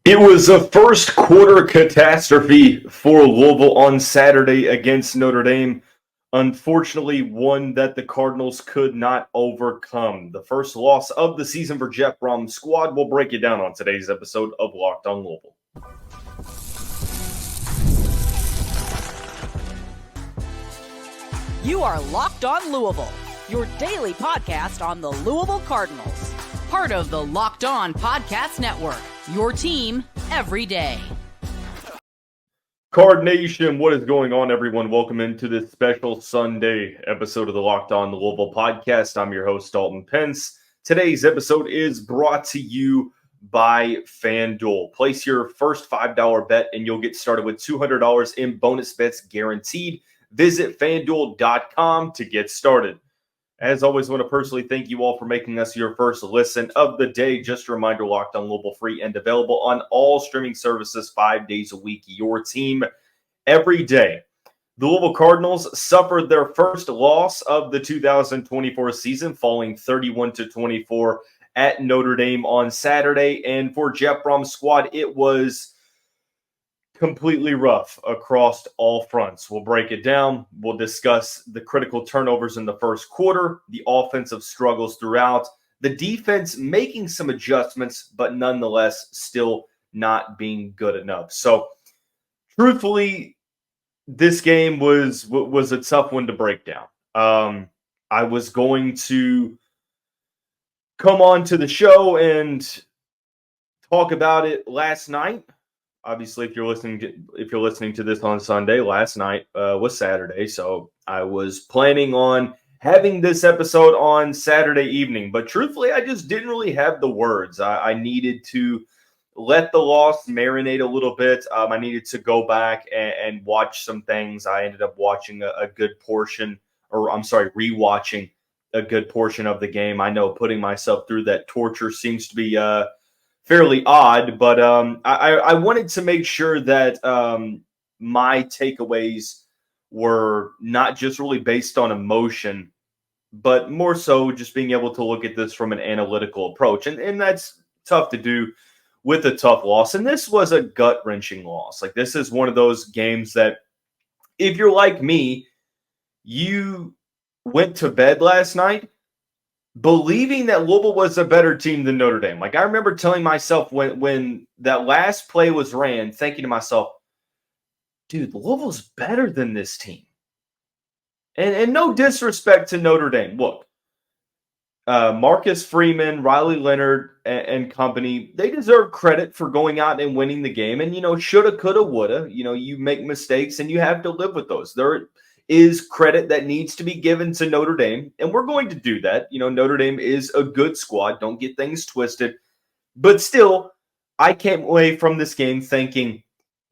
It was a first quarter catastrophe for Louisville on Saturday against Notre Dame. Unfortunately, one that the Cardinals could not overcome. The first loss of the season for Jeff Brohm's squad. We'll break it down on today's episode of Locked on Louisville. You are Locked on Louisville, your daily podcast on the Louisville Cardinals. Part of the Locked On Podcast Network, your team every day. Card Nation, what is going on, everyone? Welcome into this special Sunday episode of the Locked on Louisville podcast. I'm your host, Dalton Pence. Today's episode is brought to you by FanDuel. Place your first $5 bet and you'll get started with $200 in bonus bets guaranteed. Visit FanDuel.com to get started. As always, I want to personally thank you all for making us your first listen of the day. Just a reminder, Locked on Louisville, free and available on all streaming services 5 days a week. Your team every day. The Louisville Cardinals suffered their first loss of the 2024 season, falling 31-24 at Notre Dame on Saturday. And for Jeff Brohm's squad, it was completely rough across all fronts. We'll break it down. We'll discuss the critical turnovers in the first quarter, the offensive struggles throughout, the defense making some adjustments, but nonetheless still not being good enough. So, truthfully, this game was a tough one to break down. I was going to come on to the show and talk about it last night. Obviously, if you're listening to this on Sunday, last night was Saturday, so I was planning on having this episode on Saturday evening. But truthfully, I just didn't really have the words. I needed to let the loss marinate a little bit. I needed to go back and watch some things. I ended up watching a good portion, rewatching a good portion of the game. I know putting myself through that torture seems to be fairly odd, but I wanted to make sure that my takeaways were not just really based on emotion, but more so just being able to look at this from an analytical approach. And that's tough to do with a tough loss. And this was a gut-wrenching loss. Like, this is one of those games that if you're like me, you went to bed last night believing that Louisville was a better team than Notre Dame. Like, I remember telling myself when that last play was ran, thinking to myself, dude, Louisville's better than this team. And no disrespect to Notre Dame. Look, Marcus Freeman, Riley Leonard, and company, they deserve credit for going out and winning the game. And, shoulda, coulda, woulda. You make mistakes and you have to live with those. There is credit that needs to be given to Notre Dame, and we're going to do that. Notre Dame is a good squad. Don't get things twisted. But still, I came away from this game thinking,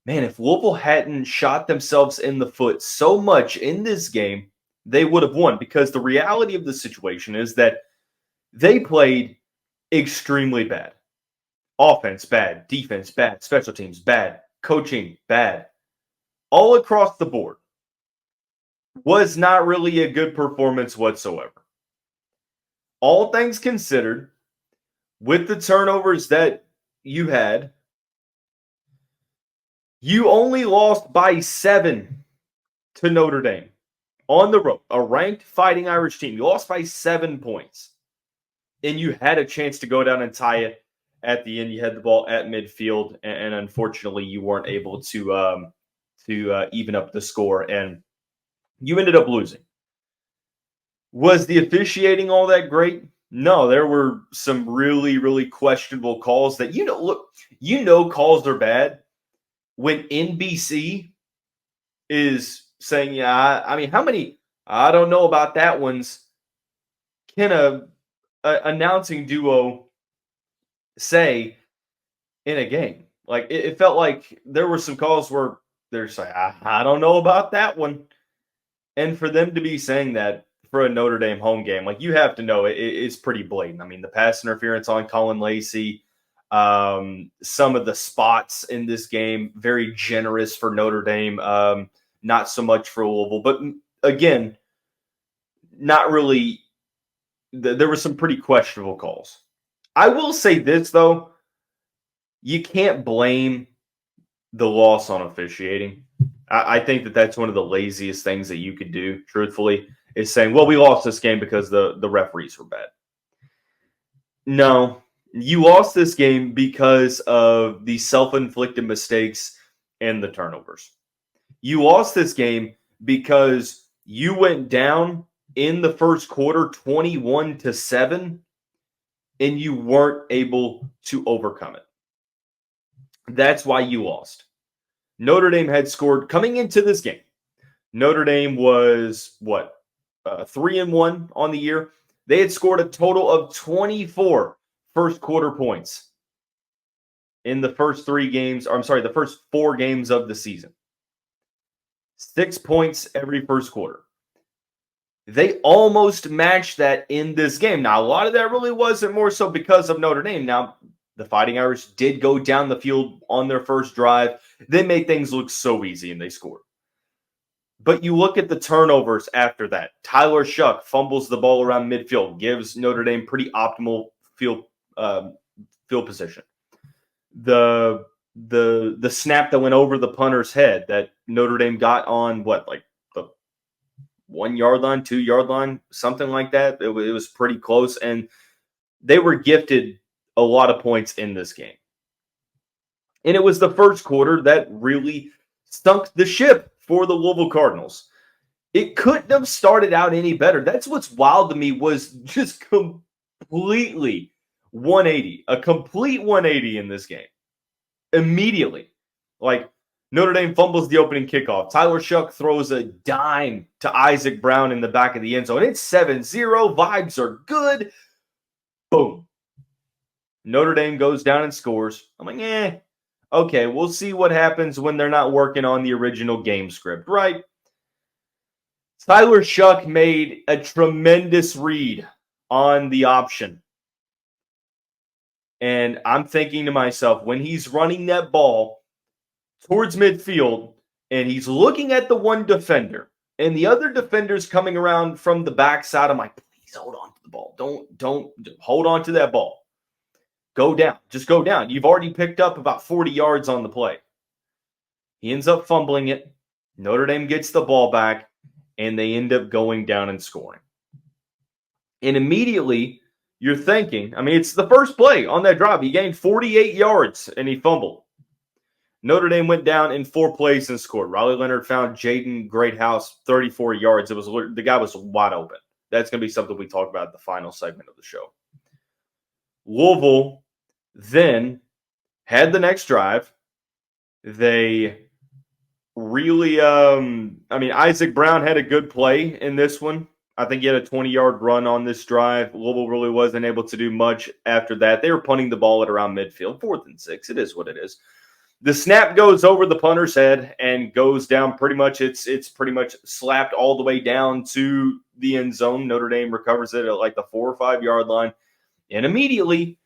man, if Louisville hadn't shot themselves in the foot so much in this game, they would have won, because the reality of the situation is that they played extremely bad. Offense, bad. Defense, bad. Special teams, bad. Coaching, bad. All across the board. Was not really a good performance whatsoever. All things considered, with the turnovers that you had, you only lost by 7 to Notre Dame on the road, a ranked Fighting Irish team. You lost by 7 points, and you had a chance to go down and tie it at the end. You had the ball at midfield, and unfortunately, you weren't able to even up the score, and you ended up losing. Was the officiating all that great? No, there were some really, really questionable calls that, calls are bad when NBC is saying, how many, I don't know about that one's, can a announcing duo say in a game? Like, it felt like there were some calls where they're saying, I don't know about that one. And for them to be saying that for a Notre Dame home game, like, you have to know it's pretty blatant. I mean, the pass interference on Colin Lacey, some of the spots in this game, very generous for Notre Dame, not so much for Louisville. But again, not really. There were some pretty questionable calls. I will say this, though. you can't blame the loss on officiating. I think that's one of the laziest things that you could do, truthfully, is saying, well, we lost this game because the referees were bad. No, you lost this game because of the self-inflicted mistakes and the turnovers. You lost this game because you went down in the first quarter 21-7 and you weren't able to overcome it. That's why you lost. Notre Dame had scored coming into this game. Notre Dame was 3-1 on the year. They had scored a total of 24 first quarter points in the first the first 4 games of the season. 6 points every first quarter. They almost matched that in this game. Now, a lot of that really wasn't more so because of Notre Dame. Now, the Fighting Irish did go down the field on their first drive. They made things look so easy, and they scored. But you look at the turnovers after that. Tyler Shough fumbles the ball around midfield, gives Notre Dame pretty optimal field position. The snap that went over the punter's head that Notre Dame got on the 1 yard line, 2 yard line, something like that. It was pretty close, and they were gifted a lot of points in this game. And it was the first quarter that really stunk the ship for the Louisville Cardinals. It couldn't have started out any better. That's what's wild to me, was just completely 180, a complete 180 in this game. Immediately. Like, Notre Dame fumbles the opening kickoff. Tyler Shough throws a dime to Isaac Brown in the back of the end zone. It's 7-0. Vibes are good. Boom. Notre Dame goes down and scores. I'm like, okay, we'll see what happens when they're not working on the original game script, right? Tyler Shough made a tremendous read on the option. And I'm thinking to myself, when he's running that ball towards midfield and he's looking at the one defender and the other defender's coming around from the backside, I'm like, please hold on to the ball. Don't hold on to that ball. Go down. Just go down. You've already picked up about 40 yards on the play. He ends up fumbling it. Notre Dame gets the ball back, and they end up going down and scoring. And immediately, you're thinking, it's the first play on that drive. He gained 48 yards, and he fumbled. Notre Dame went down in 4 plays and scored. Riley Leonard found Jaden Greathouse 34 yards. The guy was wide open. That's going to be something we talk about at the final segment of the show. Louisville then had the next drive. They really, Isaac Brown had a good play in this one. I think he had a 20-yard run on this drive. Louisville really wasn't able to do much after that. They were punting the ball at around midfield, 4th and 6. It is what it is. The snap goes over the punter's head and goes down pretty much. It's pretty much slapped all the way down to the end zone. Notre Dame recovers it at like the 4 or 5 yard line. And immediately,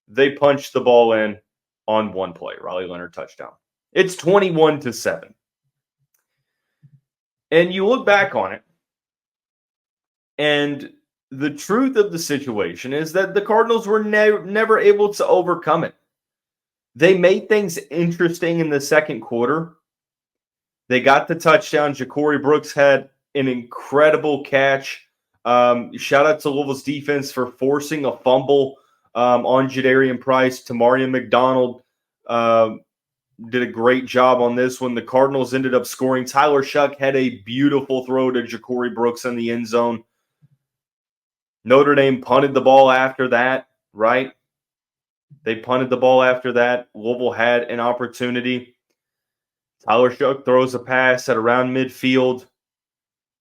they punched the ball in on one play. Riley Leonard touchdown. It's 21-7. And you look back on it, and the truth of the situation is that the Cardinals were never able to overcome it. They made things interesting in the second quarter. They got the touchdown. Ja'Cory Brooks had an incredible catch. Shout out to Louisville's defense for forcing a fumble on Jadarian Price. Tamarian McDonald did a great job on this one. The Cardinals ended up scoring. Tyler Shough had a beautiful throw to Ja'Cory Brooks in the end zone. Notre Dame punted the ball after that, right? They punted the ball after that. Louisville had an opportunity. Tyler Shough throws a pass at around midfield.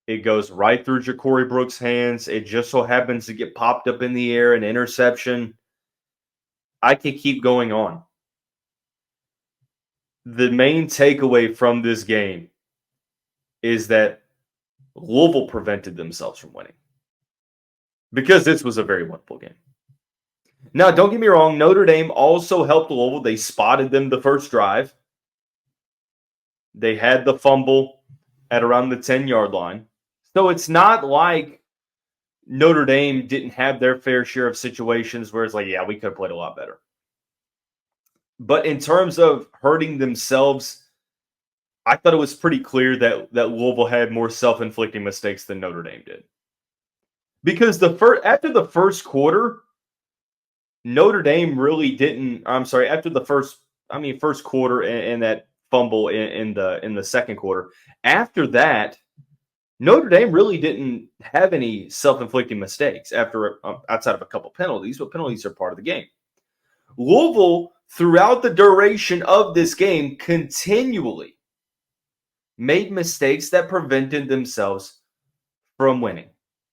It goes right through Ja'Cory Brooks' hands. It just so happens to get popped up in the air, an interception. I could keep going on. The main takeaway from this game is that Louisville prevented themselves from winning, because this was a very winnable game. Now, don't get me wrong, Notre Dame also helped Louisville. They spotted them the first drive. They had the fumble at around the 10-yard line. So it's not like Notre Dame didn't have their fair share of situations where it's like, yeah, we could have played a lot better. But in terms of hurting themselves, I thought it was pretty clear that Louisville had more self-inflicting mistakes than Notre Dame did. Because after the first quarter, Notre Dame really didn't. I'm sorry, after the first quarter and that fumble in the second quarter. After that, Notre Dame really didn't have any self-inflicting mistakes outside of a couple penalties, but penalties are part of the game. Louisville, throughout the duration of this game, continually made mistakes that prevented themselves from winning.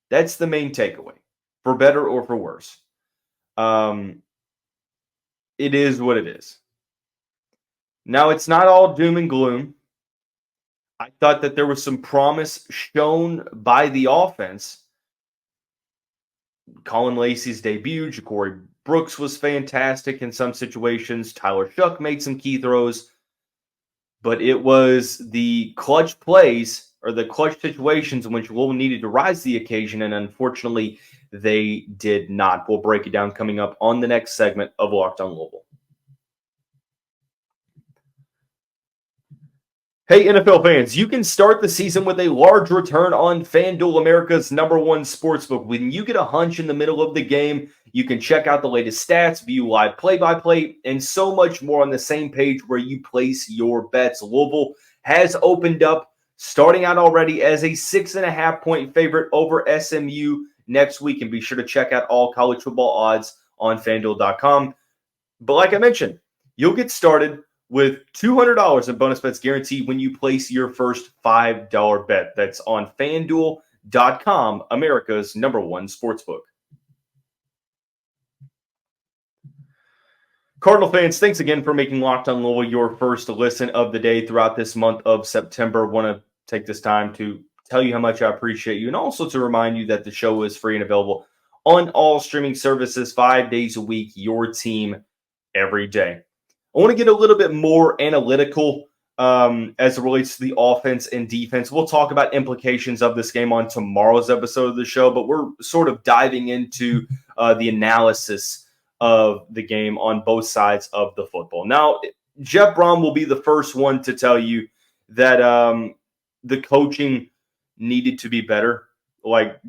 That's the main takeaway, for better or for worse. It is what it is. Now, it's not all doom and gloom. I thought that there was some promise shown by the offense. Colin Lacey's debut, Ja'Cory Brooks was fantastic in some situations. Tyler Shough made some key throws. But it was the clutch plays or the clutch situations in which Louisville needed to rise to the occasion, and unfortunately, they did not. We'll break it down coming up on the next segment of Locked on Louisville. Hey, NFL fans, you can start the season with a large return on FanDuel, America's #1 sportsbook. When you get a hunch in the middle of the game, you can check out the latest stats, view live play-by-play, and so much more on the same page where you place your bets. Louisville has opened up, starting out already as a 6.5-point favorite over SMU next week. And be sure to check out all college football odds on FanDuel.com. But like I mentioned, you'll get started with $200 in bonus bets guaranteed when you place your first $5 bet. That's on FanDuel.com, America's #1 sportsbook. Cardinal fans, thanks again for making Locked on Louisville your first listen of the day throughout this month of September. Want to take this time to tell you how much I appreciate you, and also to remind you that the show is free and available on all streaming services 5 days a week, your team every day. I want to get a little bit more analytical as it relates to the offense and defense. We'll talk about implications of this game on tomorrow's episode of the show, but we're sort of diving into the analysis of the game on both sides of the football. Now, Jeff Brohm will be the first one to tell you that the coaching needed to be better. Like,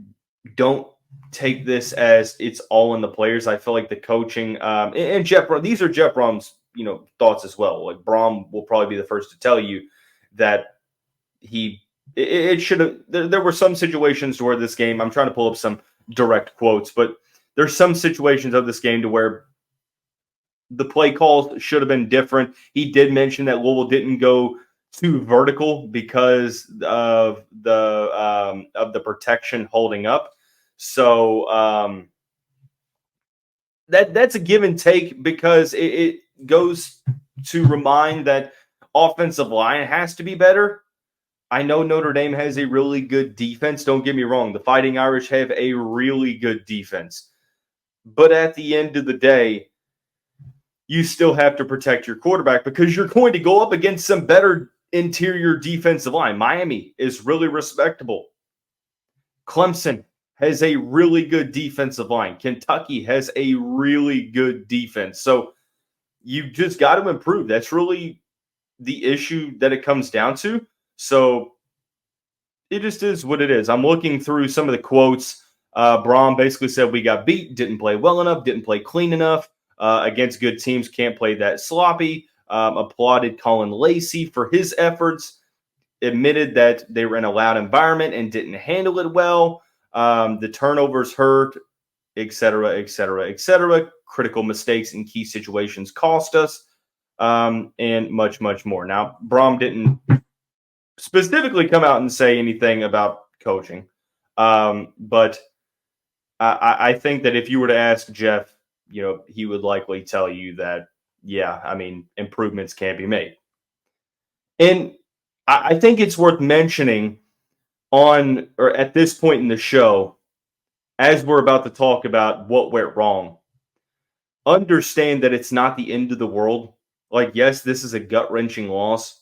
don't take this as it's all in the players. I feel like the coaching and Jeff Brohm, these are Jeff Brohm's thoughts as well. Like, Brohm will probably be the first to tell you that it should have. There were some situations where this game. I'm trying to pull up some direct quotes, but there's some situations of this game to where the play calls should have been different. He did mention that Louisville didn't go too vertical because of the protection holding up. So that's a give and take, because it goes to remind that offensive line has to be better. I know Notre Dame has a really good defense. Don't get me wrong. The Fighting Irish have a really good defense. But at the end of the day, you still have to protect your quarterback, because you're going to go up against some better interior defensive line. Miami is really respectable. Clemson has a really good defensive line. Kentucky has a really good defense. So you just got to improve. That's really the issue that it comes down to. So it just is what it is. I'm looking through some of the quotes. Brohm basically said we got beat, didn't play well enough, didn't play clean enough. Against good teams, can't play that sloppy. Applauded Colin Lacey for his efforts. Admitted that they were in a loud environment and didn't handle it well. The turnovers hurt, etc., etc., etc. Critical mistakes in key situations cost us, and much, much more. Now, Brohm didn't specifically come out and say anything about coaching, but I think that if you were to ask Jeff, he would likely tell you that, yeah, I mean, improvements can be made. And I think it's worth mentioning at this point in the show, as we're about to talk about what went wrong, understand that it's not the end of the world. Like, yes, this is a gut-wrenching loss,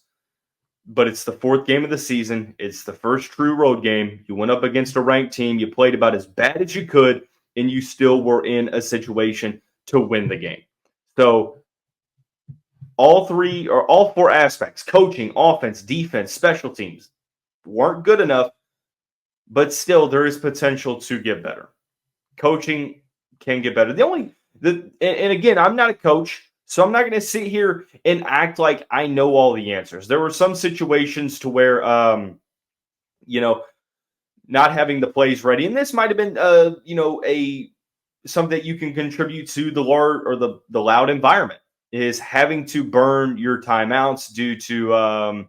but it's the fourth game of the season. It's the first true road game. You went up against a ranked team. You played about as bad as you could, and you still were in a situation to win the game. So all four aspects, coaching, offense, defense, special teams, weren't good enough, but still there is potential to get better. Coaching can get better. And again, I'm not a coach, so I'm not going to sit here and act like I know all the answers. There were some situations to where, not having the plays ready, and this might have been, something that you can contribute to the loud environment, is having to burn your timeouts due to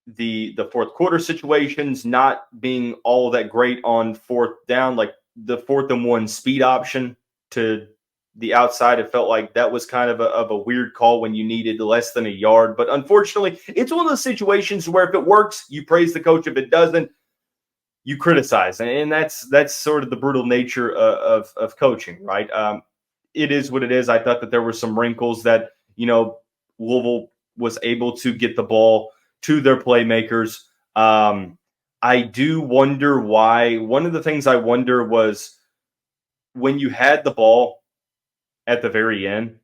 the fourth quarter situations not being all that great on fourth down, like the 4th and 1 speed option to the outside. It felt like that was kind of a weird call when you needed less than a yard. But unfortunately, it's one of those situations where if it works, you praise the coach. If it doesn't, you criticize. And that's sort of the brutal nature of coaching, right? It is what it is. I thought that there were some wrinkles that, Louisville was able to get the ball to their playmakers. I do wonder why. One of the things I wonder was when you had the ball at the very end,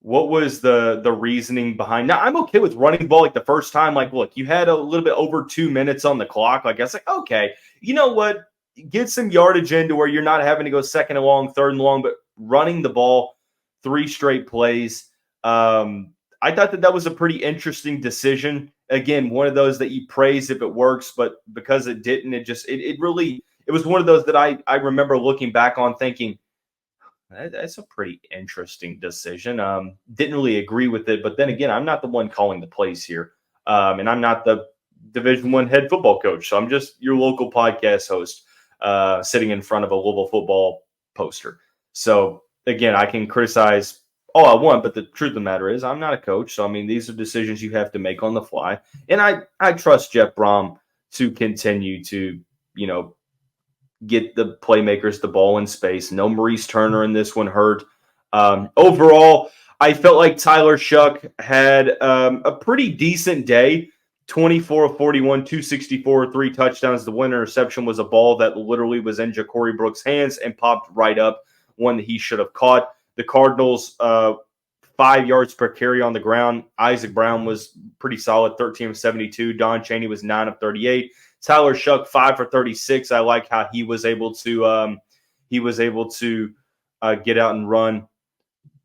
what was the reasoning behind? Now, I'm okay with running the ball like the first time. Like, look, you had a little bit over 2 minutes on the clock. Like, I was like, okay, you know what? Get some yardage into where you're not having to go second and long, third and long, but running the ball 3 straight plays. I thought that was a pretty interesting decision. Again, one of those that you praise if it works, but because it didn't, it was one of those that I remember looking back on thinking, that's a pretty interesting decision. Didn't really agree with it, but then again, I'm not the one calling the plays here, and I'm not the Division I head football coach, so I'm just your local podcast host, sitting in front of a Louisville football poster. So again, I can criticize all I want, but the truth of the matter is I'm not a coach. So, I mean, these are decisions you have to make on the fly. And I trust Jeff Brohm to continue to, get the playmakers the ball in space. No Maurice Turner in this one hurt. Overall, I felt like Tyler Shough had a pretty decent day. 24 of 41, 264, 3 touchdowns. The one interception was a ball that literally was in Ja'Cory Brooks' hands and popped right up, one that he should have caught. The Cardinals, 5 yards per carry on the ground. Isaac Brown was pretty solid, 13 of 72. Don Chaney was 9 of 38. Tyler Shough, 5 for 36. I like how he was able to get out and run.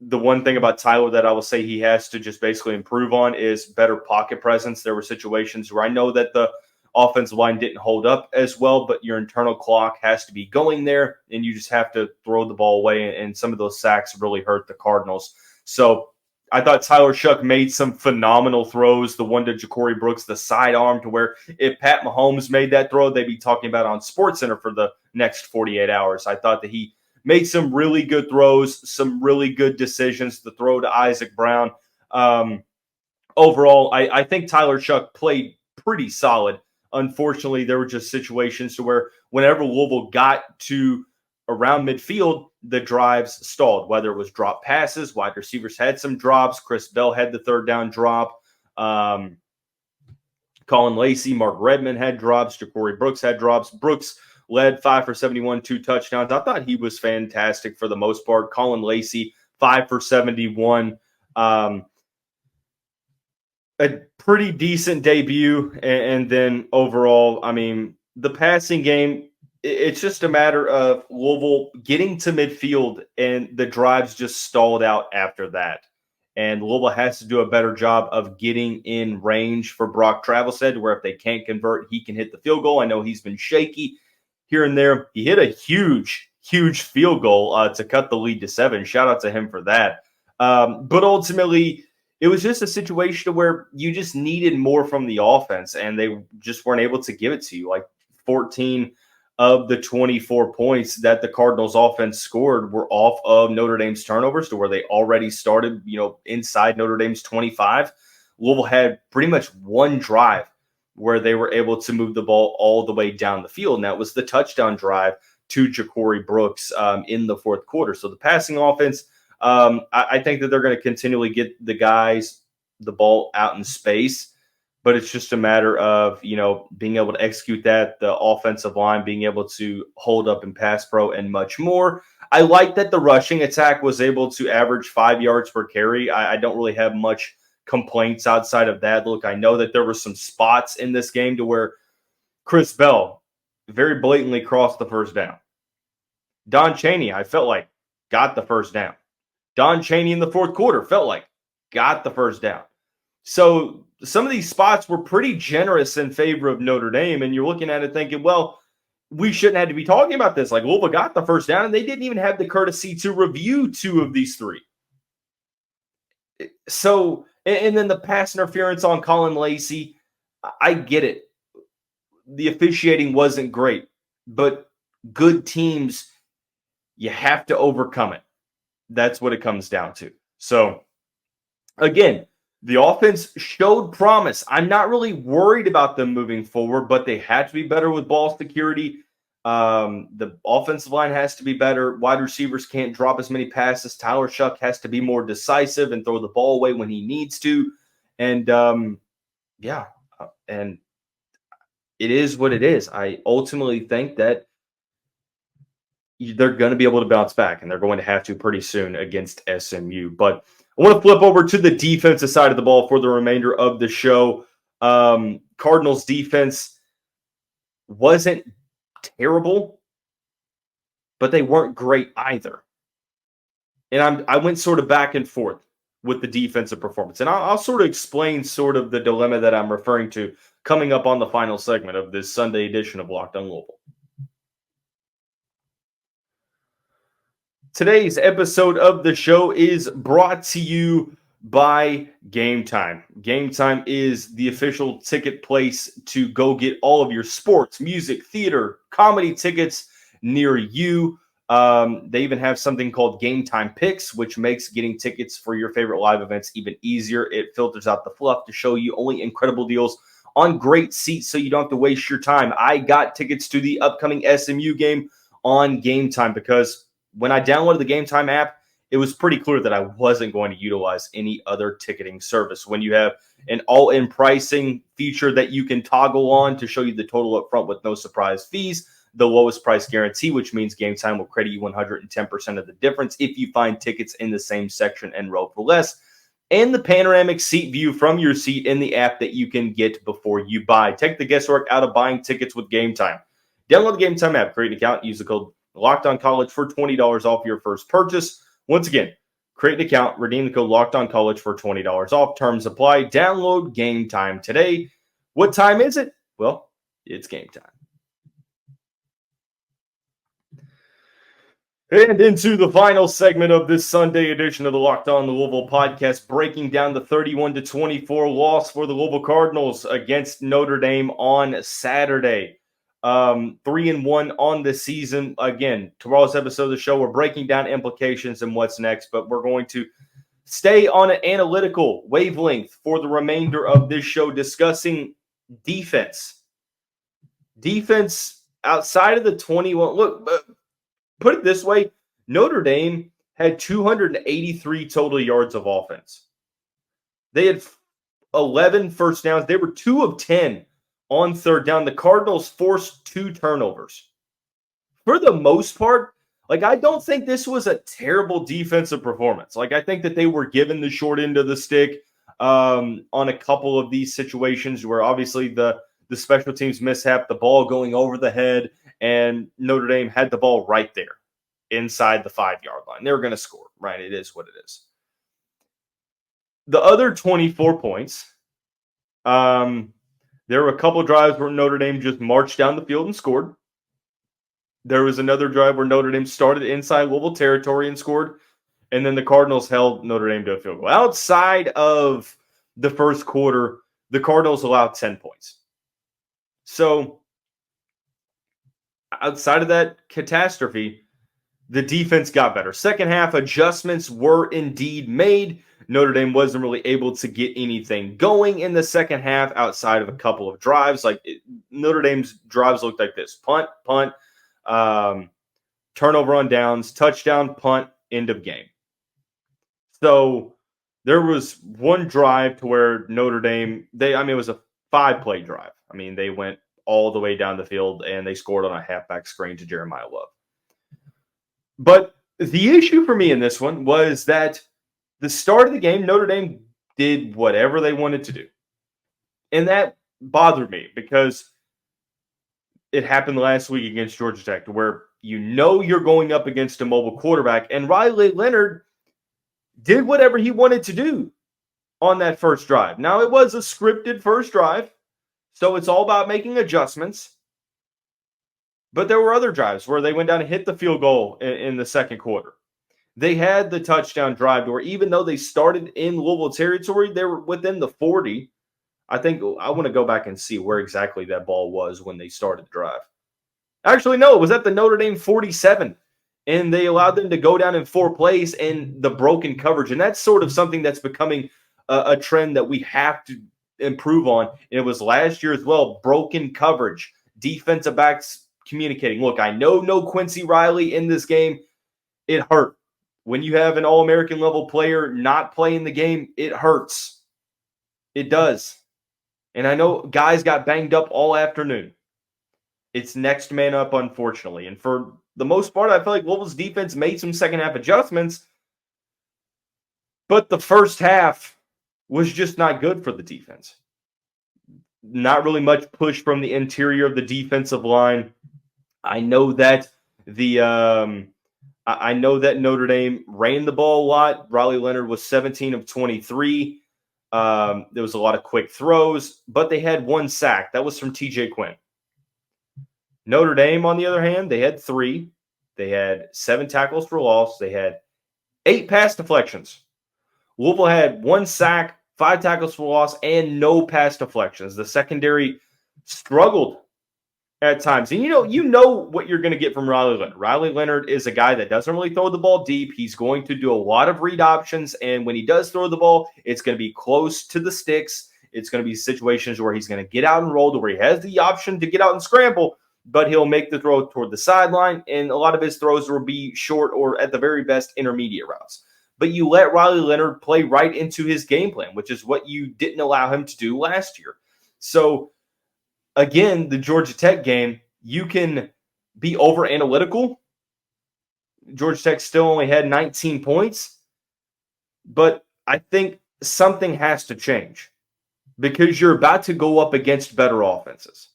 The one thing about Tyler that I will say he has to just basically improve on is better pocket presence. There were situations where I know that the offensive line didn't hold up as well, but your internal clock has to be going there, and you just have to throw the ball away, and some of those sacks really hurt the Cardinals. So I thought Tyler Shough made some phenomenal throws. The one to Ja'Cory Brooks, the sidearm, to where if Pat Mahomes made that throw, they'd be talking about it on SportsCenter for the next 48 hours. I thought that he made some really good throws, some really good decisions. The throw to Isaac Brown. Overall, I think Tyler Shough played pretty solid. Unfortunately, there were just situations to where whenever Louisville got to around midfield, the drives stalled, whether it was drop passes, wide receivers had some drops. Chris Bell had the 3rd down drop. Colin Lacey, Mark Redmond had drops. Ja'Cory Brooks had drops. Brooks led 5 for 71, 2 touchdowns. I thought he was fantastic for the most part. Colin Lacey, 5 for 71. A pretty decent debut. And then overall, I mean, the passing game, it's just a matter of Louisville getting to midfield, and the drives just stalled out after that. And Louisville has to do a better job of getting in range for Brock Travelstead, where if they can't convert, he can hit the field goal. I know he's been shaky here and there. He hit a huge field goal to cut the lead to 7. Shout out to him for that. But ultimately, it was just a situation where you just needed more from the offense, and they just weren't able to give it to you. Like 14 of the 24 points that the Cardinals offense scored were off of Notre Dame's turnovers, to where they already started, inside Notre Dame's 25. Louisville had pretty much one drive where they were able to move the ball all the way down the field, and that was the touchdown drive to Ja'Cory Brooks in the fourth quarter. So the passing offense, I think that they're going to continually get the guys the ball out in space. but it's just a matter of, being able to execute that, the offensive line being able to hold up in pass pro and much more. I like that the rushing attack was able to average 5 yards per carry. I don't really have much complaints outside of that. Look, I know that there were some spots in this game to where Chris Bell very blatantly crossed the first down. Don Chaney, I felt like, got the first down. Don Chaney in the fourth quarter felt like got the first down. So some of these spots were pretty generous in favor of Notre Dame, and you're looking at it thinking, well, we shouldn't have to be talking about this. Like, Louisville got the first down, and they didn't even have the courtesy to review 2 of these 3. So, and then the pass interference on Colin Lacey, I get it. The officiating wasn't great, but good teams, you have to overcome it. That's what it comes down to. So, again, the offense showed promise. I'm not really worried about them moving forward, but they had to be better with ball security. The offensive line has to be better. Wide receivers can't drop as many passes. Tyler Shough has to be more decisive and throw the ball away when he needs to. And, and it is what it is. I ultimately think that they're going to be able to bounce back, and they're going to have to pretty soon against SMU. But I want to flip over to the defensive side of the ball for the remainder of the show. Cardinals defense wasn't terrible, but they weren't great either. And I went sort of back and forth with the defensive performance. And I'll sort of explain sort of the dilemma that I'm referring to coming up on the final segment of this Sunday edition of Locked on Louisville. Today's episode of the show is brought to you by Game Time. Game Time is the official ticket place to go get all of your sports, music, theater, comedy tickets near you. They even have something called Game Time Picks, which makes getting tickets for your favorite live events even easier. It filters out the fluff to show you only incredible deals on great seats so you don't have to waste your time. I got tickets to the upcoming SMU game on Game Time because when I downloaded the Game Time app, it was pretty clear that I wasn't going to utilize any other ticketing service. When you have an all-in pricing feature that you can toggle on to show you the total up front with no surprise fees, the lowest price guarantee, which means Game Time will credit you 110% of the difference if you find tickets in the same section and row for less, and the panoramic seat view from your seat in the app that you can get before you buy. Take the guesswork out of buying tickets with Game Time. Download the Game Time app, create an account, use the code Locked On College for $20 off your first purchase. Once again, create an account, redeem the code Locked On College for $20 off. Terms apply. Download Game Time today. What time is it? Well, it's game time. And into the final segment of this Sunday edition of the Locked On Louisville podcast, breaking down the 31-24 loss for the Louisville Cardinals against Notre Dame on Saturday. 3-1 on the season. Again, tomorrow's episode of the show, we're breaking down implications and what's next, but we're going to stay on an analytical wavelength for the remainder of this show, discussing defense. Defense outside of the 21. Look, put it this way, Notre Dame had 283 total yards of offense. They had 11 first downs. They were 2 of 10 on third down. The Cardinals forced 2 turnovers. For the most part, I don't think this was a terrible defensive performance. I think that they were given the short end of the stick on a couple of these situations where obviously the special teams mishap, the ball going over the head, and Notre Dame had the ball right there inside the 5-yard line. They were going to score, right? It is what it is. The other 24 points, there were a couple of drives where Notre Dame just marched down the field and scored. There was another drive where Notre Dame started inside Louisville territory and scored. And then the Cardinals held Notre Dame to a field goal. Outside of the first quarter, the Cardinals allowed 10 points. So outside of that catastrophe, the defense got better. Second half adjustments were indeed made. Notre Dame wasn't really able to get anything going in the second half outside of a couple of drives. Notre Dame's drives looked like this: punt, turnover on downs, touchdown, punt, end of game. So there was one drive to where Notre Dame, it was a 5-play drive. I mean, they went all the way down the field, and they scored on a halfback screen to Jeremiah Love. But the issue for me in this one was that the start of the game, Notre Dame did whatever they wanted to do. And that bothered me because it happened last week against Georgia Tech, where you're going up against a mobile quarterback, and Riley Leonard did whatever he wanted to do on that first drive. Now, it was a scripted first drive, so it's all about making adjustments. But there were other drives where they went down and hit the field goal in the second quarter. They had the touchdown drive where even though they started in Louisville territory, they were within the 40. I think I want to go back and see where exactly that ball was when they started the drive. Actually, no, it was at the Notre Dame 47. And they allowed them to go down in 4 plays and the broken coverage. And that's sort of something that's becoming a trend that we have to improve on. And it was last year as well, broken coverage, defensive backs communicating. Look, I know no Quincy Riley in this game. It hurt. When you have an All-American level player not playing the game, it hurts. It does. And I know guys got banged up all afternoon. It's next man up, unfortunately. And for the most part, I feel like Louisville's defense made some second-half adjustments. But the first half was just not good for the defense. Not really much push from the interior of the defensive line. I know that Notre Dame ran the ball a lot. Riley Leonard was 17 of 23. There was a lot of quick throws, but they had 1 sack. That was from TJ Quinn. Notre Dame, on the other hand, they had 3. They had 7 tackles for loss. They had 8 pass deflections. Louisville had 1 sack, 5 tackles for loss, and no pass deflections. The secondary struggled at times. And you know what you're going to get from Riley Leonard. Riley Leonard is a guy that doesn't really throw the ball deep. He's going to do a lot of read options, and when he does throw the ball, it's going to be close to the sticks. It's going to be situations where he's going to get out and roll, to where he has the option to get out and scramble, but he'll make the throw toward the sideline, and a lot of his throws will be short or, at the very best, intermediate routes. But you let Riley Leonard play right into his game plan, which is what you didn't allow him to do last year. So, again, the Georgia Tech game, you can be over-analytical. Georgia Tech still only had 19 points. But I think something has to change because you're about to go up against better offenses.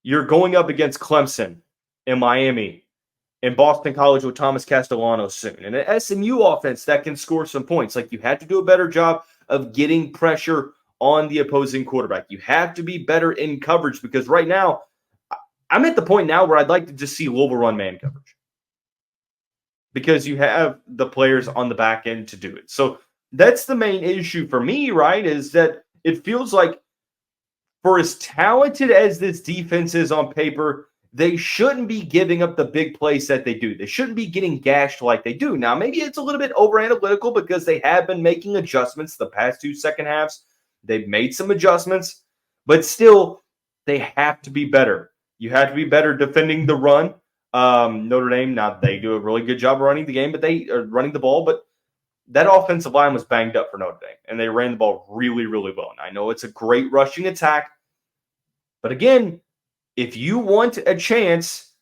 You're going up against Clemson and Miami and Boston College with Thomas Castellanos soon. And an SMU offense that can score some points. Like, you had to do a better job of getting pressure on the opposing quarterback. You have to be better in coverage because right now, I'm at the point now where I'd like to just see Louisville run man coverage because you have the players on the back end to do it. So that's the main issue for me, right, is that it feels like for as talented as this defense is on paper, they shouldn't be giving up the big plays that they do. They shouldn't be getting gashed like they do. Now, maybe it's a little bit over-analytical because they have been making adjustments the past 2 second halves. They've made some adjustments, but still, they have to be better. You have to be better defending the run. Notre Dame, now they do a really good job running the game, but they are running the ball, but that offensive line was banged up for Notre Dame, and they ran the ball really, really well. And I know it's a great rushing attack, but again, if you want a chance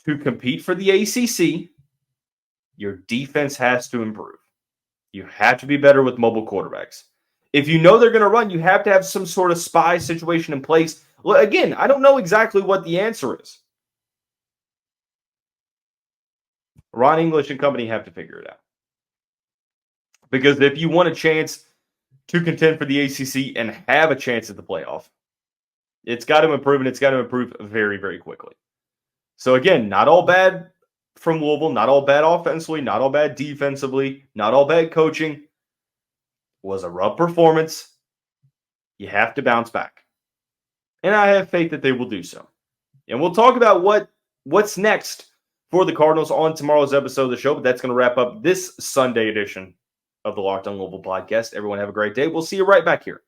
to compete for the ACC, your defense has to improve. You have to be better with mobile quarterbacks. If you know they're going to run, you have to have some sort of spy situation in place. Well, again, I don't know exactly what the answer is. Ron English and company have to figure it out. Because if you want a chance to contend for the ACC and have a chance at the playoff, it's got to improve, and it's got to improve very, very quickly. So again, not all bad from Louisville, not all bad offensively, not all bad defensively, not all bad coaching. It was a rough performance. You have to bounce back. And I have faith that they will do so. And we'll talk about what's next for the Cardinals on tomorrow's episode of the show, but that's going to wrap up this Sunday edition of the Locked On Louisville podcast. Everyone have a great day. We'll see you right back here